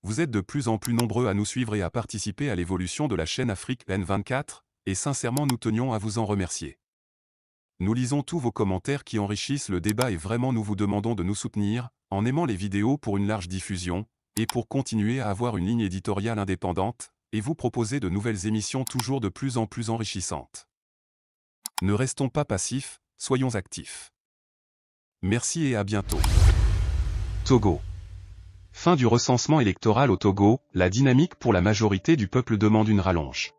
Vous êtes de plus en plus nombreux à nous suivre et à participer à l'évolution de la chaîne Afrique N24, et sincèrement nous tenions à vous en remercier. Nous lisons tous vos commentaires qui enrichissent le débat et vraiment nous vous demandons de nous soutenir, en aimant les vidéos pour une large diffusion, et pour continuer à avoir une ligne éditoriale indépendante, et vous proposer de nouvelles émissions toujours de plus en plus enrichissantes. Ne restons pas passifs, soyons actifs. Merci et à bientôt. Togo. Fin du recensement électoral au Togo, la dynamique pour la majorité du peuple demande une rallonge.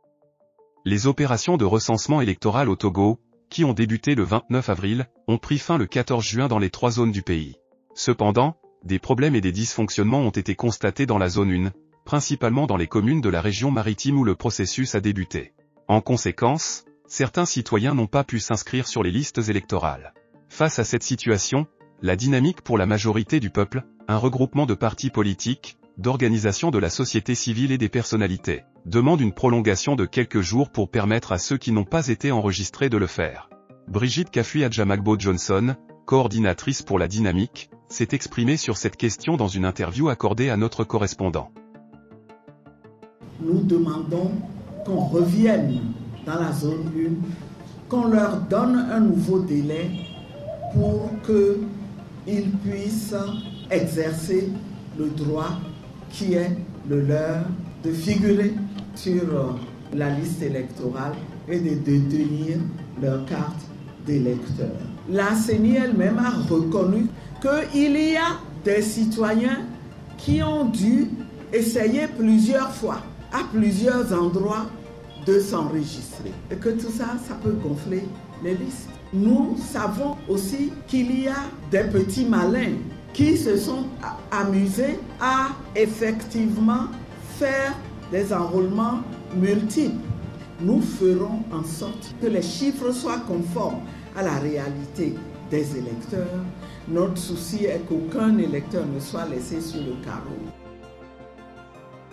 Les opérations de recensement électoral au Togo, qui ont débuté le 29 avril, ont pris fin le 14 juin dans les 3 zones du pays. Cependant, des problèmes et des dysfonctionnements ont été constatés dans la zone 1, principalement dans les communes de la région maritime où le processus a débuté. En conséquence, certains citoyens n'ont pas pu s'inscrire sur les listes électorales. Face à cette situation, la dynamique pour la majorité du peuple, un regroupement de partis politiques, d'organisations de la société civile et des personnalités, demande une prolongation de quelques jours pour permettre à ceux qui n'ont pas été enregistrés de le faire. Brigitte Kafui-Adjamagbo-Johnson, coordinatrice pour la dynamique, s'est exprimée sur cette question dans une interview accordée à notre correspondant. Nous demandons qu'on revienne dans la zone 1, qu'on leur donne un nouveau délai pour qu'ils puissent exercer le droit qui est le leur de figurer sur la liste électorale et de détenir leur carte d'électeur. La CENI elle-même a reconnu qu'il y a des citoyens qui ont dû essayer plusieurs fois, à plusieurs endroits, de s'enregistrer. Et que tout ça, ça peut gonfler les listes. Nous savons aussi qu'il y a des petits malins qui se sont amusés à effectivement faire des enrôlements multiples. Nous ferons en sorte que les chiffres soient conformes à la réalité des électeurs. Notre souci est qu'aucun électeur ne soit laissé sur le carreau.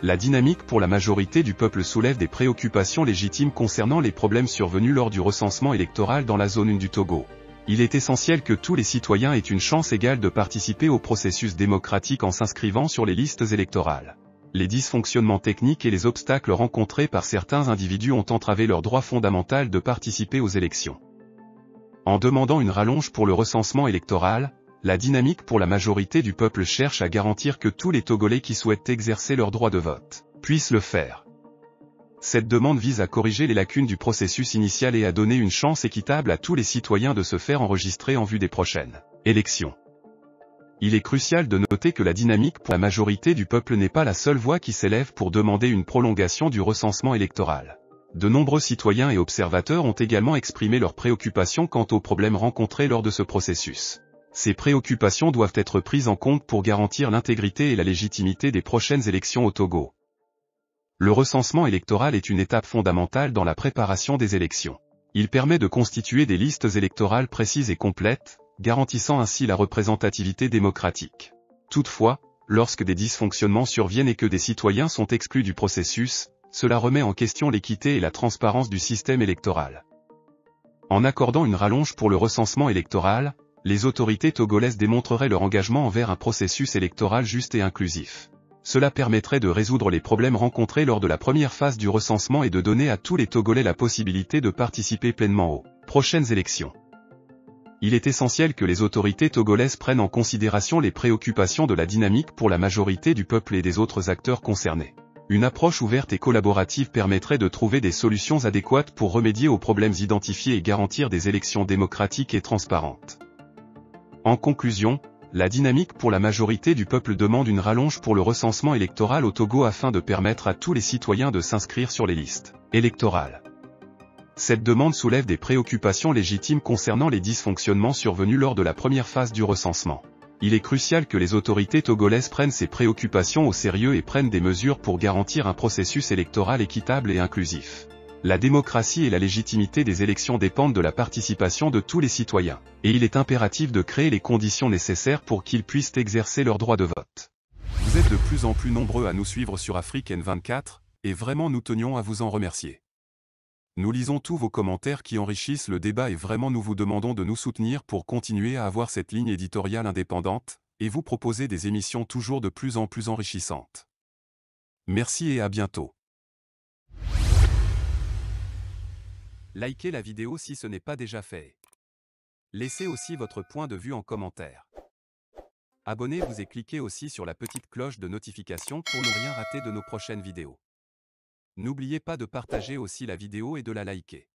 La dynamique pour la majorité du peuple soulève des préoccupations légitimes concernant les problèmes survenus lors du recensement électoral dans la zone 1 du Togo. Il est essentiel que tous les citoyens aient une chance égale de participer au processus démocratique en s'inscrivant sur les listes électorales. Les dysfonctionnements techniques et les obstacles rencontrés par certains individus ont entravé leur droit fondamental de participer aux élections. En demandant une rallonge pour le recensement électoral, la dynamique pour la majorité du peuple cherche à garantir que tous les Togolais qui souhaitent exercer leur droit de vote puissent le faire. Cette demande vise à corriger les lacunes du processus initial et à donner une chance équitable à tous les citoyens de se faire enregistrer en vue des prochaines élections. Il est crucial de noter que la dynamique pour la majorité du peuple n'est pas la seule voix qui s'élève pour demander une prolongation du recensement électoral. De nombreux citoyens et observateurs ont également exprimé leurs préoccupations quant aux problèmes rencontrés lors de ce processus. Ces préoccupations doivent être prises en compte pour garantir l'intégrité et la légitimité des prochaines élections au Togo. Le recensement électoral est une étape fondamentale dans la préparation des élections. Il permet de constituer des listes électorales précises et complètes, garantissant ainsi la représentativité démocratique. Toutefois, lorsque des dysfonctionnements surviennent et que des citoyens sont exclus du processus, cela remet en question l'équité et la transparence du système électoral. En accordant une rallonge pour le recensement électoral, les autorités togolaises démontreraient leur engagement envers un processus électoral juste et inclusif. Cela permettrait de résoudre les problèmes rencontrés lors de la première phase du recensement et de donner à tous les Togolais la possibilité de participer pleinement aux prochaines élections. Il est essentiel que les autorités togolaises prennent en considération les préoccupations de la dynamique pour la majorité du peuple et des autres acteurs concernés. Une approche ouverte et collaborative permettrait de trouver des solutions adéquates pour remédier aux problèmes identifiés et garantir des élections démocratiques et transparentes. En conclusion, la dynamique pour la majorité du peuple demande une rallonge pour le recensement électoral au Togo afin de permettre à tous les citoyens de s'inscrire sur les listes électorales. Cette demande soulève des préoccupations légitimes concernant les dysfonctionnements survenus lors de la première phase du recensement. Il est crucial que les autorités togolaises prennent ces préoccupations au sérieux et prennent des mesures pour garantir un processus électoral équitable et inclusif. La démocratie et la légitimité des élections dépendent de la participation de tous les citoyens, et il est impératif de créer les conditions nécessaires pour qu'ils puissent exercer leur droit de vote. Vous êtes de plus en plus nombreux à nous suivre sur Afrique N24, et vraiment nous tenions à vous en remercier. Nous lisons tous vos commentaires qui enrichissent le débat et vraiment nous vous demandons de nous soutenir pour continuer à avoir cette ligne éditoriale indépendante, et vous proposer des émissions toujours de plus en plus enrichissantes. Merci et à bientôt. Likez la vidéo si ce n'est pas déjà fait. Laissez aussi votre point de vue en commentaire. Abonnez-vous et cliquez aussi sur la petite cloche de notification pour ne rien rater de nos prochaines vidéos. N'oubliez pas de partager aussi la vidéo et de la liker.